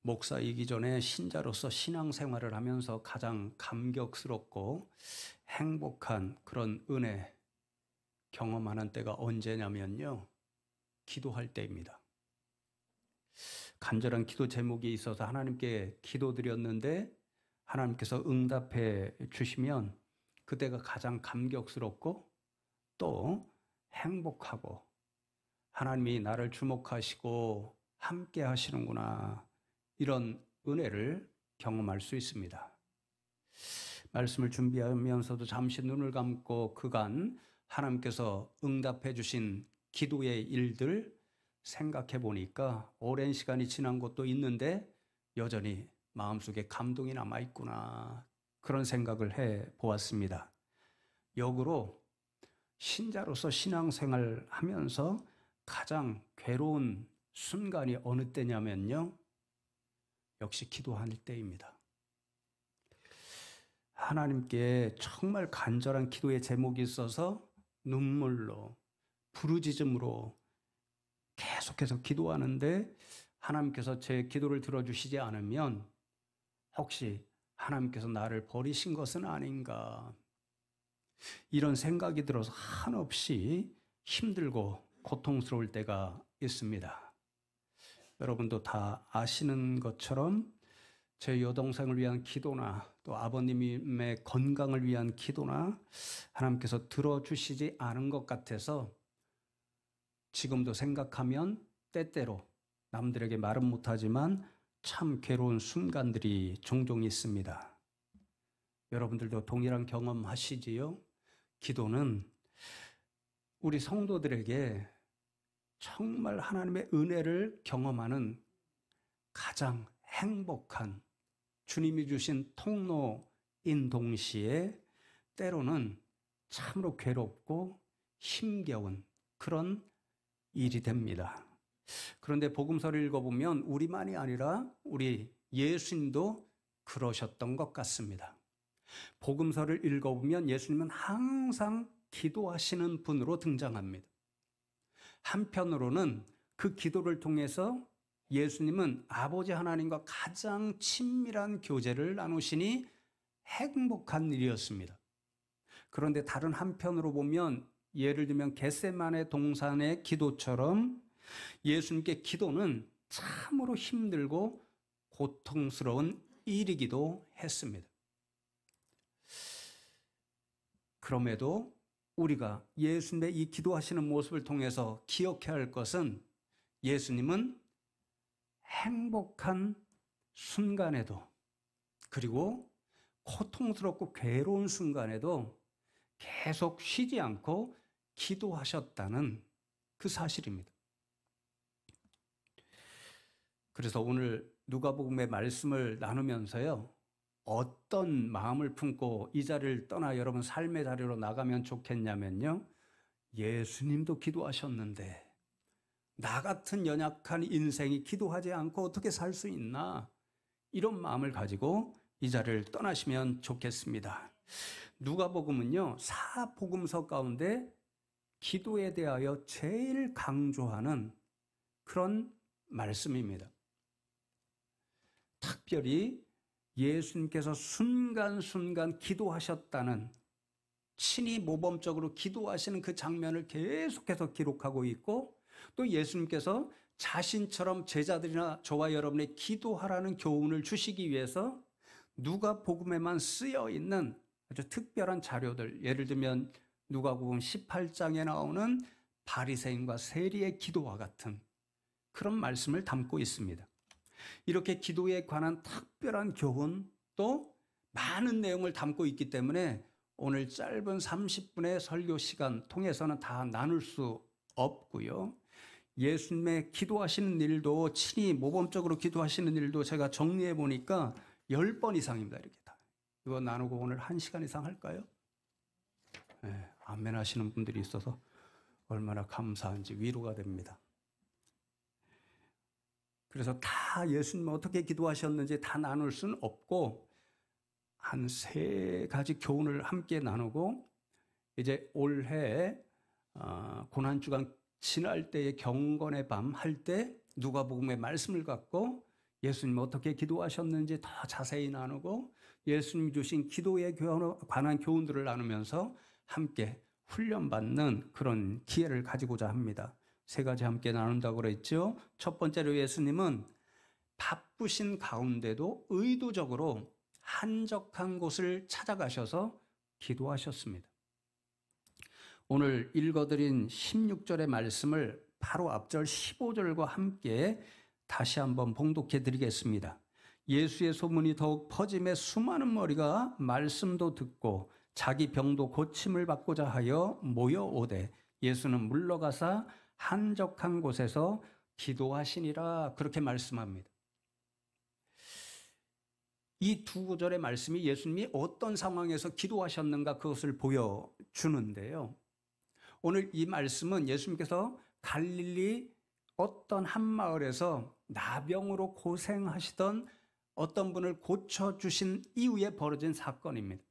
목사이기 전에 신자로서 신앙생활을 하면서 가장 감격스럽고 행복한 그런 은혜 경험하는 때가 언제냐면요, 기도할 때입니다. 간절한 기도 제목이 있어서 하나님께 기도드렸는데 하나님께서 응답해 주시면 그때가 가장 감격스럽고 또 행복하고, 하나님이 나를 주목하시고 함께 하시는구나, 이런 은혜를 경험할 수 있습니다. 말씀을 준비하면서도 잠시 눈을 감고 그간 하나님께서 응답해 주신 기도의 일들 생각해 보니까 오랜 시간이 지난 것도 있는데 여전히 마음속에 감동이 남아있구나, 그런 생각을 해 보았습니다. 역으로 신자로서 신앙생활 하면서 가장 괴로운 순간이 어느 때냐면요, 역시 기도할 때입니다. 하나님께 정말 간절한 기도의 제목이 있어서 눈물로, 부르짖음으로 계속해서 기도하는데 하나님께서 제 기도를 들어주시지 않으면 혹시 하나님께서 나를 버리신 것은 아닌가, 이런 생각이 들어서 한없이 힘들고 고통스러울 때가 있습니다. 여러분도 다 아시는 것처럼 제 여동생을 위한 기도나 또 아버님의 건강을 위한 기도나 하나님께서 들어주시지 않은 것 같아서 지금도 생각하면 때때로 남들에게 말은 못하지만 참 괴로운 순간들이 종종 있습니다. 여러분들도 동일한 경험 하시지요? 기도는 우리 성도들에게 정말 하나님의 은혜를 경험하는 가장 행복한, 주님이 주신 통로인 동시에 때로는 참으로 괴롭고 힘겨운 그런 일이 됩니다. 그런데 복음서를 읽어보면 우리만이 아니라 우리 예수님도 그러셨던 것 같습니다. 복음서를 읽어보면 예수님은 항상 기도하시는 분으로 등장합니다. 한편으로는 그 기도를 통해서 예수님은 아버지 하나님과 가장 친밀한 교제를 나누시니 행복한 일이었습니다. 그런데 다른 한편으로 보면, 예를 들면 겟세마네 동산의 기도처럼 예수님께 기도는 참으로 힘들고 고통스러운 일이기도 했습니다. 그럼에도 우리가 예수님의 이 기도하시는 모습을 통해서 기억해야 할 것은, 예수님은 행복한 순간에도, 그리고 고통스럽고 괴로운 순간에도 계속 쉬지 않고 기도하셨다는 그 사실입니다. 그래서 오늘 누가복음의 말씀을 나누면서요, 어떤 마음을 품고 이 자리를 떠나 여러분 삶의 자리로 나가면 좋겠냐면요, 예수님도 기도하셨는데 나 같은 연약한 인생이 기도하지 않고 어떻게 살 수 있나, 이런 마음을 가지고 이 자리를 떠나시면 좋겠습니다. 누가복음은요, 사복음서 가운데 기도에 대하여 제일 강조하는 그런 말씀입니다. 특별히 예수님께서 순간순간 기도하셨다는, 친히 모범적으로 기도하시는 그 장면을 계속해서 기록하고 있고, 또 예수님께서 자신처럼 제자들이나 저와 여러분의 기도하라는 교훈을 주시기 위해서 누가복음에만 쓰여 있는 아주 특별한 자료들, 예를 들면 누가복음 18장에 나오는 바리새인과 세리의 기도와 같은 그런 말씀을 담고 있습니다. 이렇게 기도에 관한 특별한 교훈, 또 많은 내용을 담고 있기 때문에 오늘 짧은 30분의 설교 시간 통해서는 다 나눌 수 없고요. 예수님의 기도하시는 일도, 친히 모범적으로 기도하시는 일도 제가 정리해 보니까 10번 이상입니다. 이렇게 다. 이거 나누고 오늘 1시간 이상 할까요? 네, 아멘 하시는 분들이 있어서 얼마나 감사한지 위로가 됩니다. 그래서 다 예수님 어떻게 기도하셨는지 다 나눌 수는 없고, 한 3가지 교훈을 함께 나누고, 이제 올해 고난주간 지날 때의 경건의 밤 할 때 누가복음의 말씀을 갖고 예수님 어떻게 기도하셨는지 더 자세히 나누고 예수님 주신 기도에 관한 교훈들을 나누면서 함께 훈련받는 그런 기회를 가지고자 합니다. 세 가지 함께 나눈다고 그랬죠. 첫 번째로 예수님은 바쁘신 가운데도 의도적으로 한적한 곳을 찾아가셔서 기도하셨습니다. 오늘 읽어드린 16절의 말씀을 바로 앞절 15절과 함께 다시 한번 봉독해 드리겠습니다. 예수의 소문이 더욱 퍼짐에 수많은 머리가 말씀도 듣고 자기 병도 고침을 받고자 하여 모여오되 예수는 물러가사 한적한 곳에서 기도하시니라 그렇게 말씀합니다. 이 두 구절의 말씀이 예수님이 어떤 상황에서 기도하셨는가 그것을 보여주는데요. 오늘 이 말씀은 예수님께서 갈릴리 어떤 한 마을에서 나병으로 고생하시던 어떤 분을 고쳐주신 이후에 벌어진 사건입니다.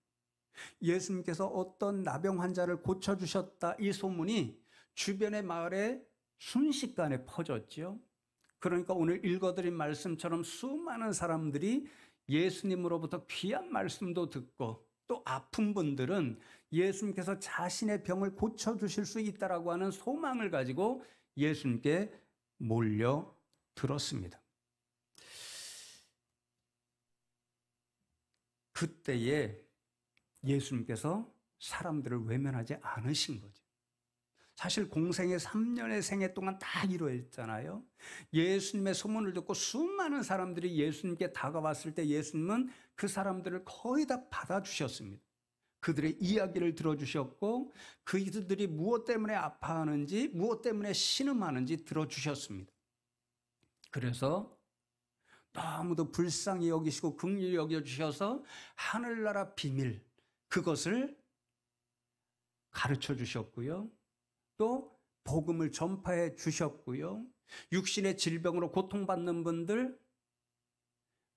예수님께서 어떤 나병 환자를 고쳐주셨다 이 소문이 주변의 마을에 순식간에 퍼졌죠. 그러니까 오늘 읽어드린 말씀처럼 수많은 사람들이 예수님으로부터 귀한 말씀도 듣고 또 아픈 분들은 예수님께서 자신의 병을 고쳐주실 수 있다라고 하는 소망을 가지고 예수님께 몰려들었습니다. 그때에 예수님께서 사람들을 외면하지 않으신 거죠. 사실 공생의 3년의 생애 동안 다 이루어졌잖아요. 예수님의 소문을 듣고 수많은 사람들이 예수님께 다가왔을 때 예수님은 그 사람들을 거의 다 받아주셨습니다. 그들의 이야기를 들어주셨고 그들이 무엇 때문에 아파하는지 무엇 때문에 신음하는지 들어주셨습니다. 그래서 너무도 불쌍히 여기시고 긍휼히 여겨주셔서 하늘나라 비밀 그것을 가르쳐 주셨고요. 또 복음을 전파해 주셨고요. 육신의 질병으로 고통받는 분들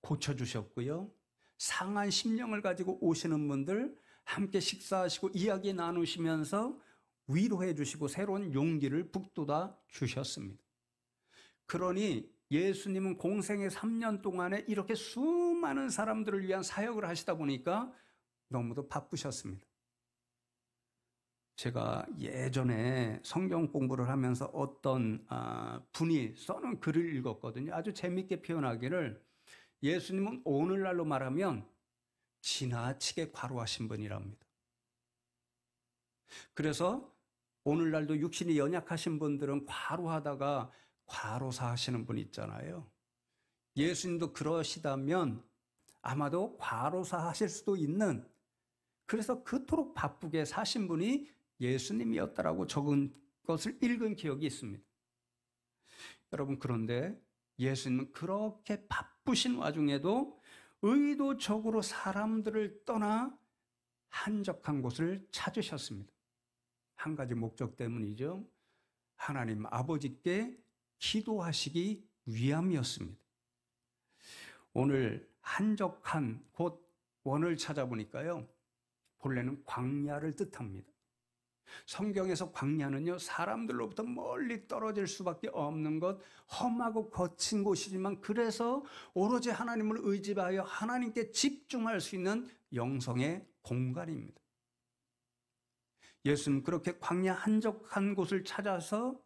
고쳐주셨고요. 상한 심령을 가지고 오시는 분들 함께 식사하시고 이야기 나누시면서 위로해 주시고 새로운 용기를 북돋아 주셨습니다. 그러니 예수님은 공생의 3년 동안에 이렇게 수많은 사람들을 위한 사역을 하시다 보니까 너무도 바쁘셨습니다. 제가 예전에 성경 공부를 하면서 어떤 분이 써놓은 글을 읽었거든요. 아주 재밌게 표현하기를 예수님은 오늘날로 말하면 지나치게 과로하신 분이랍니다. 그래서 오늘날도 육신이 연약하신 분들은 과로하다가 과로사 하시는 분 있잖아요. 예수님도 그러시다면 아마도 과로사 하실 수도 있는 그래서 그토록 바쁘게 사신 분이 예수님이었다라고 적은 것을 읽은 기억이 있습니다. 여러분 그런데 예수님은 그렇게 바쁘신 와중에도 의도적으로 사람들을 떠나 한적한 곳을 찾으셨습니다. 한 가지 목적 때문이죠. 하나님 아버지께 기도하시기 위함이었습니다. 오늘 한적한 곳 원을 찾아보니까요. 본래는 광야를 뜻합니다. 성경에서 광야는요, 사람들로부터 멀리 떨어질 수밖에 없는 것, 험하고 거친 곳이지만 그래서 오로지 하나님을 의지하여 하나님께 집중할 수 있는 영성의 공간입니다. 예수는 그렇게 광야 한적한 곳을 찾아서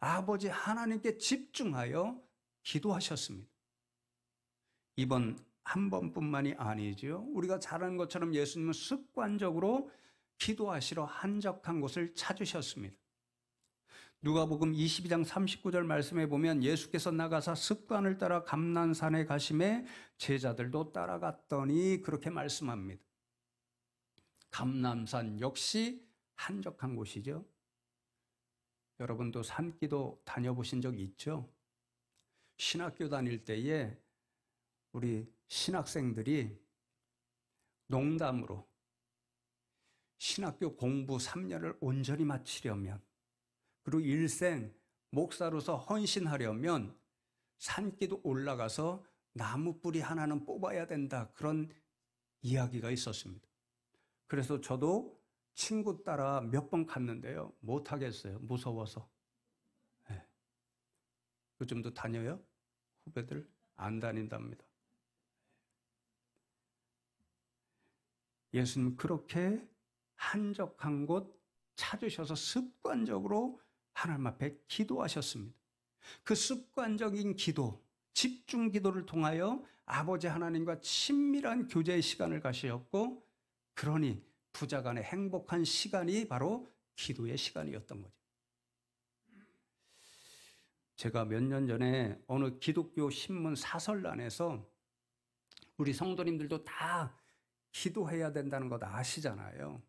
아버지 하나님께 집중하여 기도하셨습니다. 이번 한 번뿐만이 아니죠. 우리가 잘 아는 것처럼 예수님은 습관적으로 기도하시러 한적한 곳을 찾으셨습니다. 누가복음 22장 39절 말씀에 보면 예수께서 나가사 습관을 따라 감난산에 가심에 제자들도 따라갔더니 그렇게 말씀합니다. 감난산 역시 한적한 곳이죠. 여러분도 산기도 다녀보신 적 있죠? 신학교 다닐 때에 우리 신학생들이 농담으로 신학교 공부 3년을 온전히 마치려면 그리고 일생 목사로서 헌신하려면 산기도 올라가서 나무 뿌리 하나는 뽑아야 된다 그런 이야기가 있었습니다. 그래서 저도 친구 따라 몇 번 갔는데요. 못하겠어요. 무서워서. 네. 요즘도 다녀요? 후배들? 안 다닌답니다. 예수님 그렇게 한적한 곳 찾으셔서 습관적으로 하나님 앞에 기도하셨습니다. 그 습관적인 기도, 집중 기도를 통하여 아버지 하나님과 친밀한 교제의 시간을 가셨고, 그러니 부자간의 행복한 시간이 바로 기도의 시간이었던 거죠. 제가 몇 년 전에 어느 기독교 신문 사설란에서 우리 성도님들도 다 기도해야 된다는 것 아시잖아요.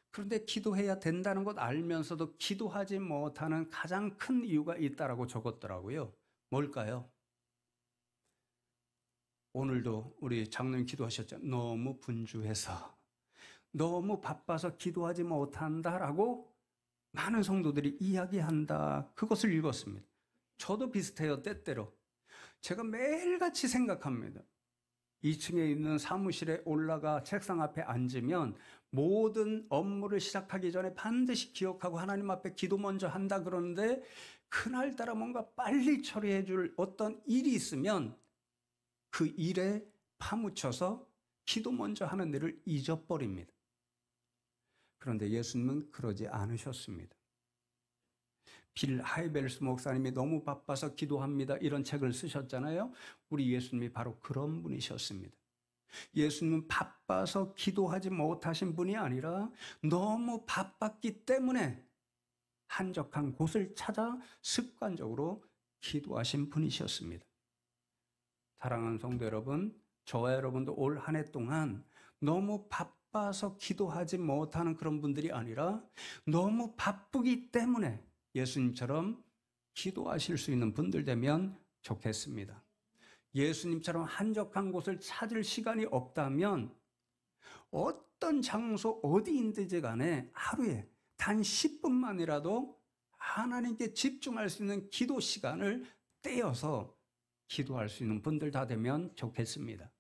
그런데 기도해야 된다는 것 알면서도 기도하지 못하는 가장 큰 이유가 있다라고 적었더라고요. 뭘까요? 오늘도 우리 장로님 기도하셨죠. 너무 분주해서, 너무 바빠서 기도하지 못한다라고 많은 성도들이 이야기한다. 그것을 읽었습니다. 저도 비슷해요. 때때로. 제가 매일같이 생각합니다. 2층에 있는 사무실에 올라가 책상 앞에 앉으면 모든 업무를 시작하기 전에 반드시 기억하고 하나님 앞에 기도 먼저 한다 그러는데, 그날따라 뭔가 빨리 처리해 줄 어떤 일이 있으면 그 일에 파묻혀서 기도 먼저 하는 일을 잊어버립니다. 그런데 예수님은 그러지 않으셨습니다. 빌 하이벨스 목사님이 너무 바빠서 기도합니다, 이런 책을 쓰셨잖아요. 우리 예수님이 바로 그런 분이셨습니다. 예수님은 바빠서 기도하지 못하신 분이 아니라 너무 바빴기 때문에 한적한 곳을 찾아 습관적으로 기도하신 분이셨습니다. 사랑하는 성도 여러분, 저와 여러분도 올 한 해 동안 너무 바빠서 기도하지 못하는 그런 분들이 아니라 너무 바쁘기 때문에 예수님처럼 기도하실 수 있는 분들 되면 좋겠습니다. 예수님처럼 한적한 곳을 찾을 시간이 없다면 어떤 장소 어디인지 간에 하루에 단 10분만이라도 하나님께 집중할 수 있는 기도 시간을 떼어서 기도할 수 있는 분들 다 되면 좋겠습니다.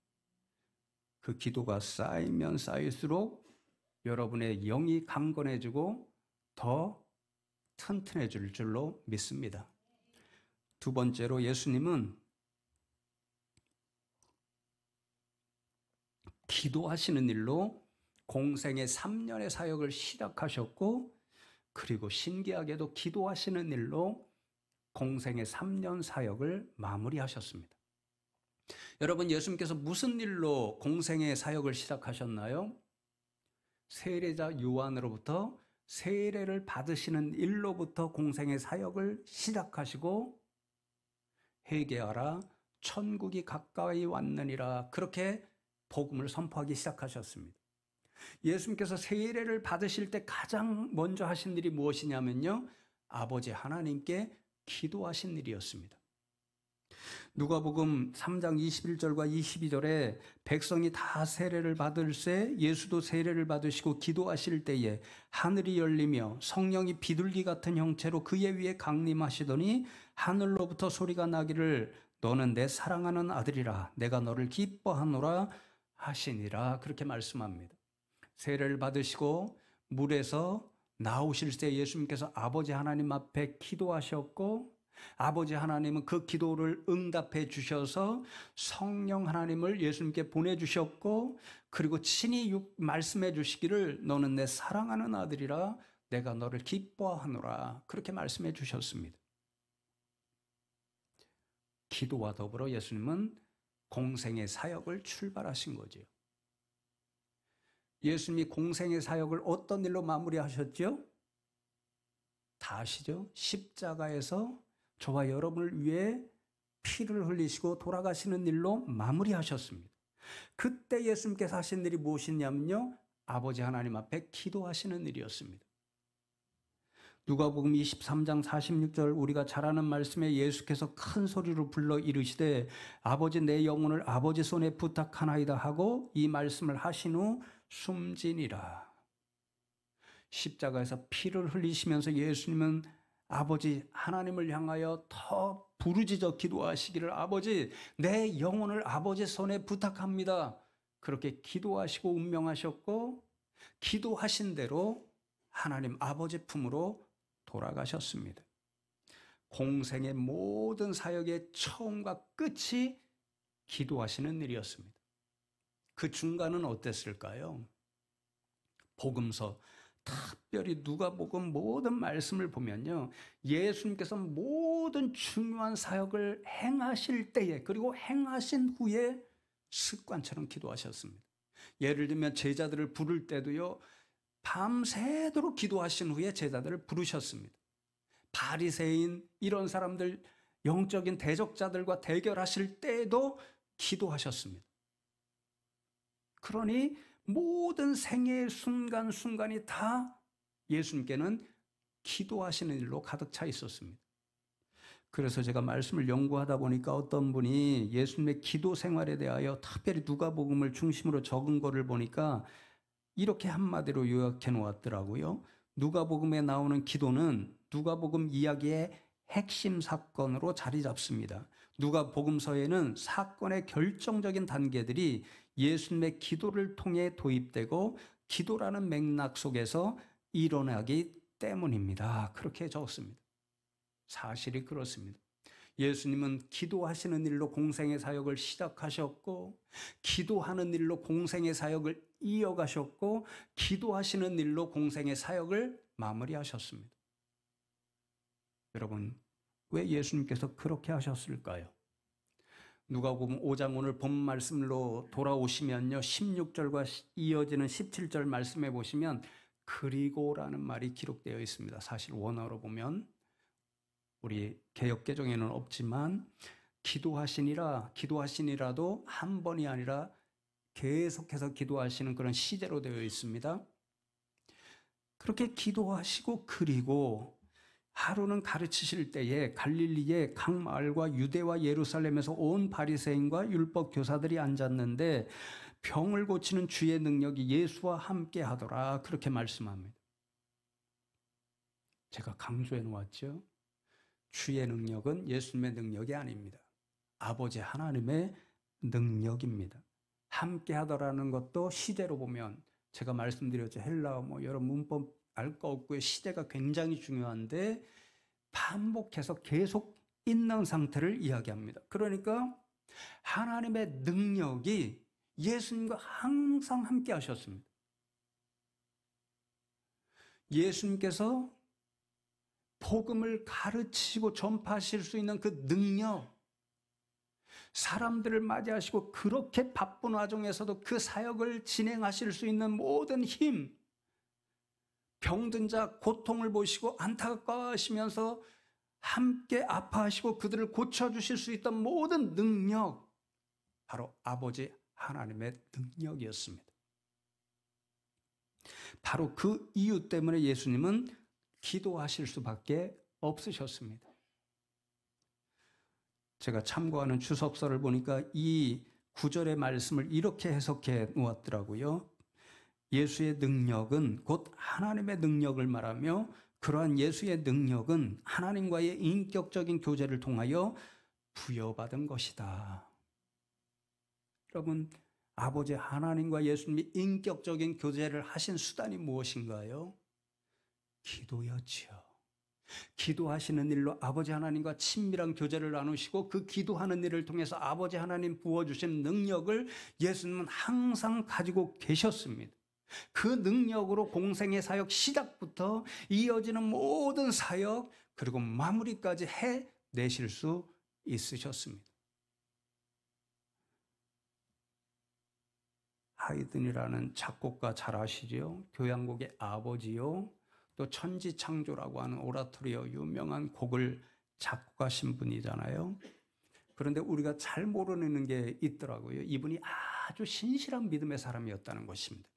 그 기도가 쌓이면 쌓일수록 여러분의 영이 강건해지고 더 튼튼해질 줄로 믿습니다. 두 번째로 예수님은 기도하시는 일로 공생의 3년의 사역을 시작하셨고, 그리고 신기하게도 기도하시는 일로 공생의 3년 사역을 마무리하셨습니다. 여러분, 예수님께서 무슨 일로 공생의 사역을 시작하셨나요? 세례자 요한으로부터 세례를 받으시는 일로부터 공생의 사역을 시작하시고, 회개하라 천국이 가까이 왔느니라, 그렇게 복음을 선포하기 시작하셨습니다. 예수님께서 세례를 받으실 때 가장 먼저 하신 일이 무엇이냐면요, 아버지 하나님께 기도하신 일이었습니다. 누가복음 3장 21절과 22절에 백성이 다 세례를 받을새 예수도 세례를 받으시고 기도하실 때에 하늘이 열리며 성령이 비둘기 같은 형체로 그의 위에 강림하시더니 하늘로부터 소리가 나기를 너는 내 사랑하는 아들이라 내가 너를 기뻐하노라 하시니라, 그렇게 말씀합니다. 세례를 받으시고 물에서 나오실 때 예수님께서 아버지 하나님 앞에 기도하셨고, 아버지 하나님은 그 기도를 응답해 주셔서 성령 하나님을 예수님께 보내주셨고, 그리고 친히 말씀해 주시기를 너는 내 사랑하는 아들이라 내가 너를 기뻐하노라, 그렇게 말씀해 주셨습니다. 기도와 더불어 예수님은 공생의 사역을 출발하신 거죠. 예수님이 공생의 사역을 어떤 일로 마무리하셨죠? 다 아시죠? 십자가에서 저와 여러분을 위해 피를 흘리시고 돌아가시는 일로 마무리하셨습니다. 그때 예수님께서 하신 일이 무엇이냐면요, 아버지 하나님 앞에 기도하시는 일이었습니다. 누가복음 23장 46절 우리가 잘 아는 말씀에 예수께서 큰 소리로 불러 이르시되 아버지 내 영혼을 아버지 손에 부탁하나이다 하고 이 말씀을 하신 후 숨지니라. 십자가에서 피를 흘리시면서 예수님은 아버지 하나님을 향하여 더 부르짖어 기도하시기를 아버지 내 영혼을 아버지 손에 부탁합니다, 그렇게 기도하시고 운명하셨고, 기도하신 대로 하나님 아버지 품으로 돌아가셨습니다. 공생의 모든 사역의 처음과 끝이 기도하시는 일이었습니다. 그 중간은 어땠을까요? 복음서, 특별히 누가복음 모든 말씀을 보면요, 예수님께서 모든 중요한 사역을 행하실 때에, 그리고 행하신 후에 습관처럼 기도하셨습니다. 예를 들면 제자들을 부를 때도요, 밤새도록 기도하신 후에 제자들을 부르셨습니다. 바리새인 이런 사람들, 영적인 대적자들과 대결하실 때에도 기도하셨습니다. 그러니 모든 생애의 순간순간이 다 예수님께는 기도하시는 일로 가득 차 있었습니다. 그래서 제가 말씀을 연구하다 보니까 어떤 분이 예수님의 기도 생활에 대하여 특별히 누가복음을 중심으로 적은 거를 보니까 이렇게 한마디로 요약해 놓았더라고요. 누가복음에 나오는 기도는 누가복음 이야기의 핵심 사건으로 자리 잡습니다. 누가복음서에는 사건의 결정적인 단계들이 예수님의 기도를 통해 도입되고 기도라는 맥락 속에서 일어나기 때문입니다. 그렇게 적었습니다. 사실이 그렇습니다. 예수님은 기도하시는 일로 공생의 사역을 시작하셨고, 기도하는 일로 공생의 사역을 이어가셨고, 기도하시는 일로 공생의 사역을 마무리하셨습니다. 여러분, 왜 예수님께서 그렇게 하셨을까요? 누가복음 5장 오늘 본 말씀으로 돌아오시면요, 16절과 이어지는 17절 말씀에 보시면 그리고라는 말이 기록되어 있습니다. 사실 원어로 보면 우리 개역개정에는 없지만 기도하시니라도 한 번이 아니라 계속해서 기도하시는 그런 시제로 되어 있습니다. 그렇게 기도하시고 그리고 하루는 가르치실 때에 갈릴리의 각 마을과 유대와 예루살렘에서 온 바리새인과 율법 교사들이 앉았는데 병을 고치는 주의 능력이 예수와 함께 하더라, 그렇게 말씀합니다. 제가 강조해 놓았죠. 주의 능력은 예수님의 능력이 아닙니다. 아버지 하나님의 능력입니다. 함께 하더라는 것도 시제로 보면 제가 말씀드렸죠. 헬라어 여러 문법 알 거 없고요. 시제가 굉장히 중요한데 반복해서 계속 있는 상태를 이야기합니다. 그러니까 하나님의 능력이 예수님과 항상 함께 하셨습니다. 예수님께서 복음을 가르치고 전파하실 수 있는 그 능력, 사람들을 맞이하시고 그렇게 바쁜 와중에서도 그 사역을 진행하실 수 있는 모든 힘, 병든 자 고통을 보시고 안타까워하시면서 함께 아파하시고 그들을 고쳐주실 수 있던 모든 능력, 바로 아버지 하나님의 능력이었습니다. 바로 그 이유 때문에 예수님은 기도하실 수밖에 없으셨습니다. 제가 참고하는 주석서를 보니까 이 구절의 말씀을 이렇게 해석해 놓았더라고요. 예수의 능력은 곧 하나님의 능력을 말하며 그러한 예수의 능력은 하나님과의 인격적인 교제를 통하여 부여받은 것이다. 여러분, 아버지 하나님과 예수님이 인격적인 교제를 하신 수단이 무엇인가요? 기도였지요. 기도하시는 일로 아버지 하나님과 친밀한 교제를 나누시고 그 기도하는 일을 통해서 아버지 하나님 부어주신 능력을 예수님은 항상 가지고 계셨습니다. 그 능력으로 공생의 사역 시작부터 이어지는 모든 사역 그리고 마무리까지 해내실 수 있으셨습니다. 하이든이라는 작곡가 잘 아시죠? 교향곡의 아버지요, 또 천지창조라고 하는 오라토리오 유명한 곡을 작곡하신 분이잖아요. 그런데 우리가 잘 모르는 게 있더라고요. 이분이 아주 신실한 믿음의 사람이었다는 것입니다.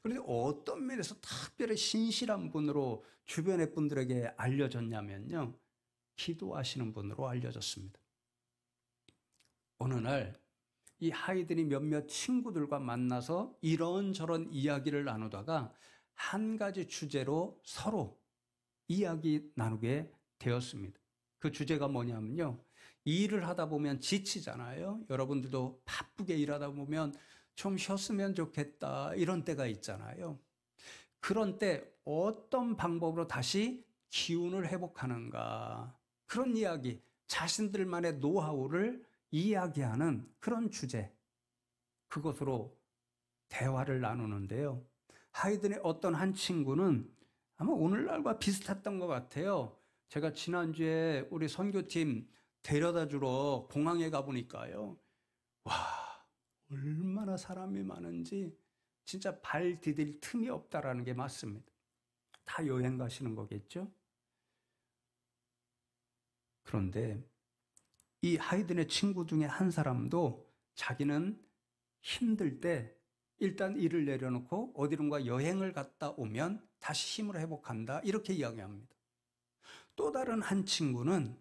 그런데 어떤 면에서 특별히 신실한 분으로 주변의 분들에게 알려졌냐면요, 기도하시는 분으로 알려졌습니다. 어느 날 이 하이든이 몇몇 친구들과 만나서 이런저런 이야기를 나누다가 한 가지 주제로 서로 이야기 나누게 되었습니다. 그 주제가 뭐냐면요, 일을 하다 보면 지치잖아요. 여러분들도 바쁘게 일하다 보면 좀 쉬었으면 좋겠다 이런 때가 있잖아요. 그런 때 어떤 방법으로 다시 기운을 회복하는가, 그런 이야기, 자신들만의 노하우를 이야기하는 그런 주제, 그것으로 대화를 나누는데요. 하이든의 어떤 한 친구는 아마 오늘날과 비슷했던 것 같아요. 제가 지난주에 우리 선교팀 데려다 주러 공항에 가보니까요. 와, 얼마나 사람이 많은지 진짜 발 디딜 틈이 없다라는 게 맞습니다. 다 여행 가시는 거겠죠? 그런데 이 하이든의 친구 중에 한 사람도 자기는 힘들 때 일단 일을 내려놓고 어디론가 여행을 갔다 오면 다시 힘을 회복한다, 이렇게 이야기합니다. 또 다른 한 친구는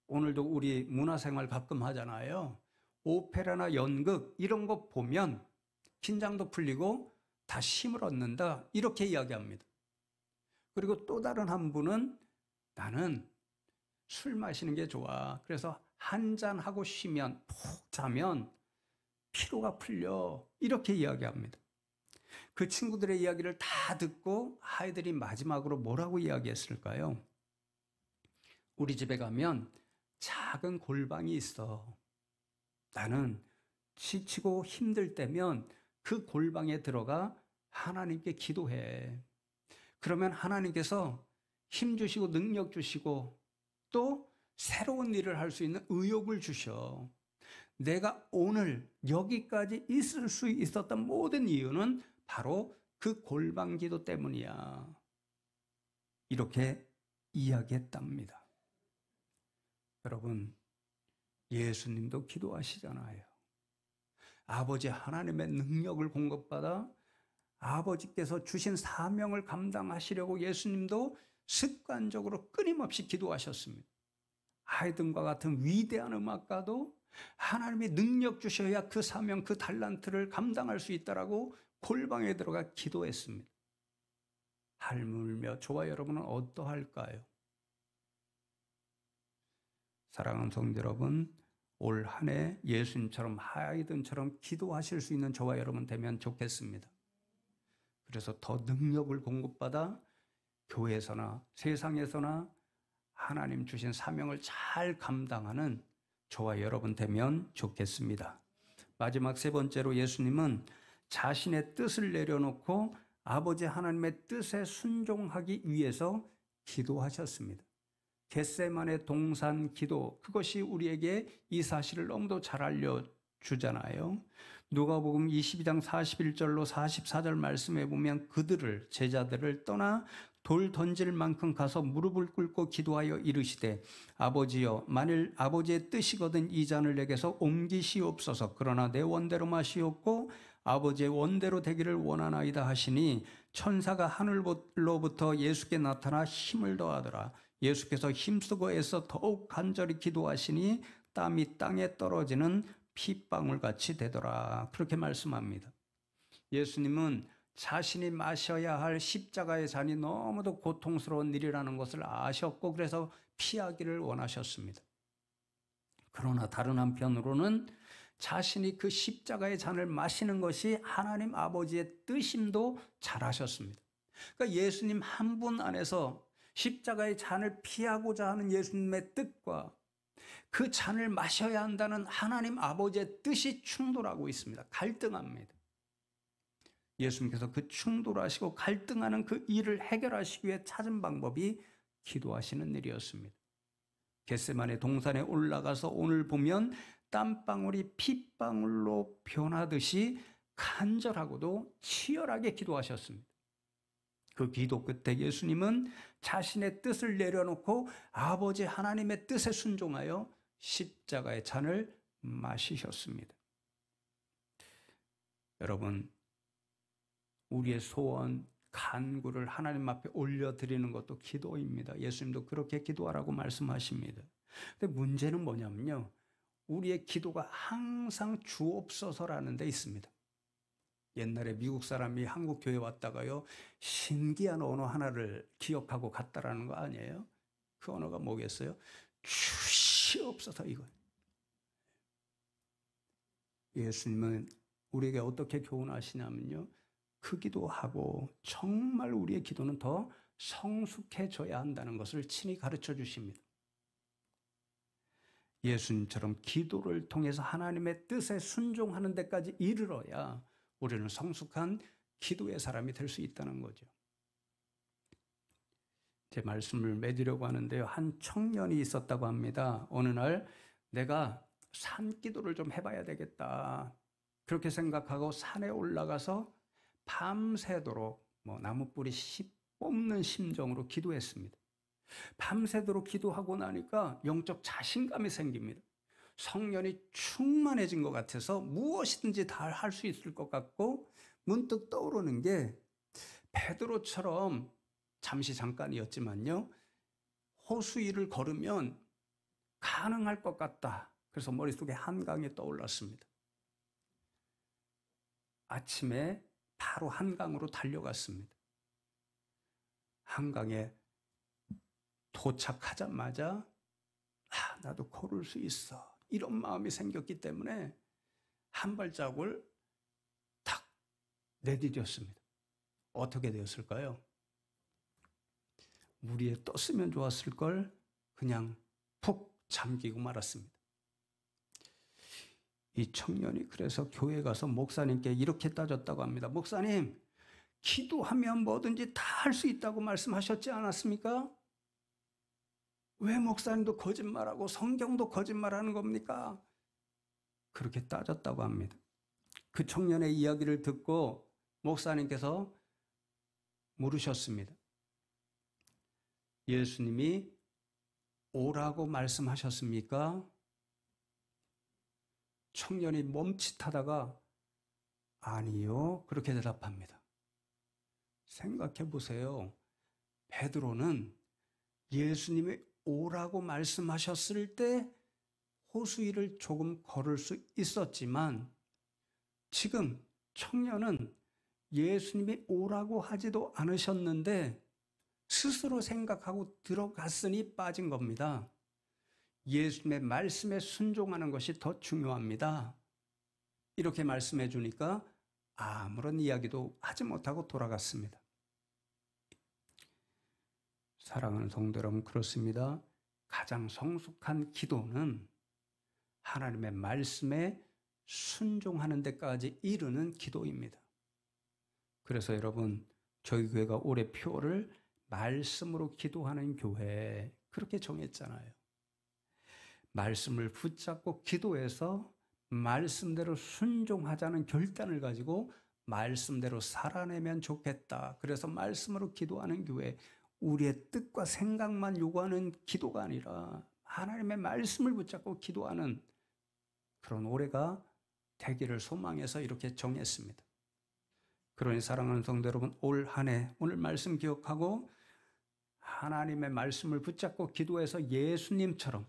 오늘도 우리 문화생활 가끔 하잖아요. 오페라나 연극 이런 거 보면 긴장도 풀리고 다시 힘을 얻는다, 이렇게 이야기합니다. 그리고 또 다른 한 분은 나는 술 마시는 게 좋아. 그래서 한 잔하고 쉬면, 푹 자면 피로가 풀려, 이렇게 이야기합니다. 그 친구들의 이야기를 다 듣고 하이든이 마지막으로 뭐라고 이야기했을까요? 우리 집에 가면 작은 골방이 있어. 나는 지치고 힘들 때면 그 골방에 들어가 하나님께 기도해. 그러면 하나님께서 힘 주시고 능력 주시고 또 새로운 일을 할 수 있는 의욕을 주셔. 내가 오늘 여기까지 있을 수 있었던 모든 이유는 바로 그 골방 기도 때문이야. 이렇게 이야기했답니다. 여러분, 예수님도 기도하시잖아요. 아버지 하나님의 능력을 공급받아 아버지께서 주신 사명을 감당하시려고 예수님도 습관적으로 끊임없이 기도하셨습니다. 하이든과 같은 위대한 음악가도 하나님의 능력 주셔야 그 사명, 그 달란트를 감당할 수 있다라고 골방에 들어가 기도했습니다. 할물며 저와 여러분은 어떠할까요? 사랑하는 성도 여러분, 올 한 해 예수님처럼 하이든처럼 기도하실 수 있는 저와 여러분 되면 좋겠습니다. 그래서 더 능력을 공급받아 교회에서나 세상에서나 하나님 주신 사명을 잘 감당하는 저와 여러분 되면 좋겠습니다. 마지막 세 번째로 예수님은 자신의 뜻을 내려놓고 아버지 하나님의 뜻에 순종하기 위해서 기도하셨습니다. 겟세마네 동산 기도, 그것이 우리에게 이 사실을 너무도 잘 알려주잖아요. 누가복음 22장 41절로 44절 말씀에 보면 그들을, 제자들을 떠나 돌 던질 만큼 가서 무릎을 꿇고 기도하여 이르시되 아버지여, 만일 아버지의 뜻이거든 이 잔을 내게서 옮기시옵소서. 그러나 내 원대로 마시옵고 아버지의 원대로 되기를 원하나이다 하시니 천사가 하늘로부터 예수께 나타나 힘을 더하더라. 예수께서 힘쓰고 애써 더욱 간절히 기도하시니 땀이 땅에 떨어지는 핏방울같이 되더라. 그렇게 말씀합니다. 예수님은 자신이 마셔야 할 십자가의 잔이 너무도 고통스러운 일이라는 것을 아셨고 그래서 피하기를 원하셨습니다. 그러나 다른 한편으로는 자신이 그 십자가의 잔을 마시는 것이 하나님 아버지의 뜻임도 잘 아셨습니다. 그러니까 예수님 한 분 안에서 십자가의 잔을 피하고자 하는 예수님의 뜻과 그 잔을 마셔야 한다는 하나님 아버지의 뜻이 충돌하고 있습니다. 갈등합니다. 예수님께서 그 충돌하시고 갈등하는 그 일을 해결하시기 위해 찾은 방법이 기도하시는 일이었습니다. 겟세마네 동산에 올라가서 오늘 보면 땀방울이 핏방울로 변하듯이 간절하고도 치열하게 기도하셨습니다. 그 기도 끝에 예수님은 자신의 뜻을 내려놓고 아버지 하나님의 뜻에 순종하여 십자가의 잔을 마시셨습니다. 여러분, 우리의 소원, 간구를 하나님 앞에 올려드리는 것도 기도입니다. 예수님도 그렇게 기도하라고 말씀하십니다. 근데 문제는 뭐냐면요, 우리의 기도가 항상 주옵소서라는 데 있습니다. 옛날에 미국 사람이 한국 교회 왔다가요, 신기한 언어 하나를 기억하고 갔다라는 거 아니에요? 그 언어가 뭐겠어요? 주시옵소서, 이거예요. 예수님은 우리에게 어떻게 교훈하시냐면요, 그 기도하고 정말 우리의 기도는 더 성숙해져야 한다는 것을 친히 가르쳐 주십니다. 예수님처럼 기도를 통해서 하나님의 뜻에 순종하는 데까지 이르러야 우리는 성숙한 기도의 사람이 될 수 있다는 거죠. 제 말씀을 맺으려고 하는데요. 한 청년이 있었다고 합니다. 어느 날 내가 산기도를 좀 해봐야 되겠다. 그렇게 생각하고 산에 올라가서 밤새도록 나무뿌리 뽑는 심정으로 기도했습니다. 밤새도록 기도하고 나니까 영적 자신감이 생깁니다. 성령이 충만해진 것 같아서 무엇이든지 다 할 수 있을 것 같고 문득 떠오르는 게 베드로처럼 잠깐이었지만요. 호수 위를 걸으면 가능할 것 같다. 그래서 머릿속에 한강이 떠올랐습니다. 아침에 바로 한강으로 달려갔습니다. 한강에 도착하자마자 나도 걸을 수 있어. 이런 마음이 생겼기 때문에 한 발자국을 탁 내디뎠습니다. 어떻게 되었을까요? 물 위에 떴으면 좋았을 걸 그냥 푹 잠기고 말았습니다. 이 청년이 그래서 교회 가서 목사님께 이렇게 따졌다고 합니다. 목사님, 기도하면 뭐든지 다 할 수 있다고 말씀하셨지 않았습니까? 왜 목사님도 거짓말하고 성경도 거짓말하는 겁니까? 그렇게 따졌다고 합니다. 그 청년의 이야기를 듣고 목사님께서 물으셨습니다. 예수님이 오라고 말씀하셨습니까? 청년이 멈칫하다가 아니요, 그렇게 대답합니다. 생각해 보세요. 베드로는 예수님이 오라고 말씀하셨을 때 호수 위를 조금 걸을 수 있었지만 지금 청년은 예수님이 오라고 하지도 않으셨는데 스스로 생각하고 들어갔으니 빠진 겁니다. 예수님의 말씀에 순종하는 것이 더 중요합니다. 이렇게 말씀해 주니까 아무런 이야기도 하지 못하고 돌아갔습니다. 사랑하는 성도 여러분, 그렇습니다. 가장 성숙한 기도는 하나님의 말씀에 순종하는 데까지 이르는 기도입니다. 그래서 여러분, 저희 교회가 올해 표를 말씀으로 기도하는 교회 그렇게 정했잖아요. 말씀을 붙잡고 기도해서 말씀대로 순종하자는 결단을 가지고 말씀대로 살아내면 좋겠다. 그래서 말씀으로 기도하는 교회, 우리의 뜻과 생각만 요구하는 기도가 아니라 하나님의 말씀을 붙잡고 기도하는 그런 올해가 되기를 소망해서 이렇게 정했습니다. 그러니 사랑하는 성도 여러분, 올 한 해 오늘 말씀 기억하고 하나님의 말씀을 붙잡고 기도해서 예수님처럼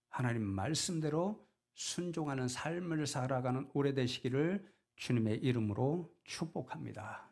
하나님 말씀대로 순종하는 삶을 살아가는 올해 되시기를 주님의 이름으로 축복합니다.